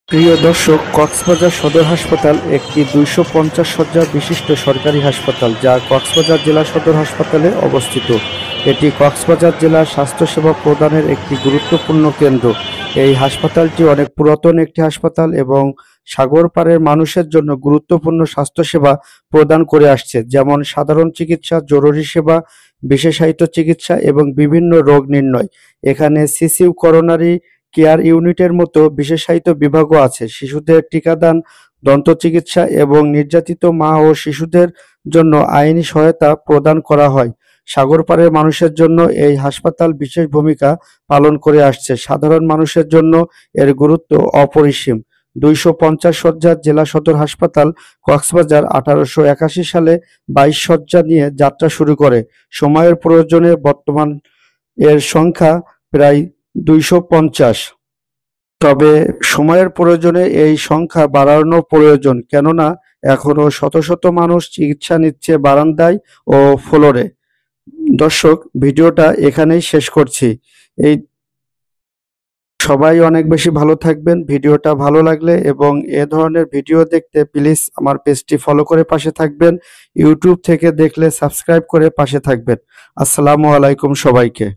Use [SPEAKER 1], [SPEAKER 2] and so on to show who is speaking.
[SPEAKER 1] প্রিয় দর্শক, কক্সবাজার সদর হাসপাতাল একটি 250 শয্যা বিশিষ্ট সরকারি হাসপাতাল যা কক্সবাজার জেলা সদর হাসপাতালে অবস্থিত। এটি কক্সবাজার জেলার স্বাস্থ্যসেবা প্রদানের একটি গুরুত্বপূর্ণ কেন্দ্র। এই হাসপাতালটি অনেক পুরাতন একটি হাসপাতাল এবং সাগর পাড়ের মানুষের জন্য গুরুত্বপূর্ণ স্বাস্থ্যসেবা প্রদান করে আসছে, যেমন সাধারণ চিকিৎসা, জরুরি সেবা, বিশেষায়িত চিকিৎসা এবং বিভিন্ন রোগ নির্ণয়। এখানে সিসিউ, করোনারি কেয়ার ইউনিটের মতো বিশেষায়িত বিভাগও আছে। শিশুদের টিকাদান, দন্ত চিকিৎসা এবং নির্যাতিত মা ও শিশুদের জন্য আইনি সহায়তা প্রদান করা হয়। সাগরপাড়ের মানুষের জন্য এই হাসপাতাল বিশেষ ভূমিকা পালন করে আসছে। সাধারণ মানুষের জন্য এর গুরুত্ব অপরিসীম। 250 শয্যার জেলা সদর হাসপাতাল কক্সবাজার 1881 সালে 22 শয্যা নিয়ে যাত্রা শুরু করে। সময়ের প্রয়োজনে বর্তমান এর সংখ্যা প্রায় 250। তবে সময়ের প্রয়োজনে এই সংখ্যা বাড়ানো প্রয়োজন, কেননা এখনো শত শত মানুষ চিকিৎসা নিচ্ছে বারান্দায় ও ফ্লোরে। দর্শক, ভিডিওটা এখানেই শেষ করছি। এই সবাই অনেক বেশি ভালো থাকবেন। ভিডিওটা ভালো লাগলে এবং এ ধরনের ভিডিও দেখতে প্লিজ আমার পেজটি ফলো করে পাশে থাকবেন। ইউটিউব থেকে দেখলে সাবস্ক্রাইব করে পাশে থাকবেন। আসসালামু আলাইকুম সবাইকে।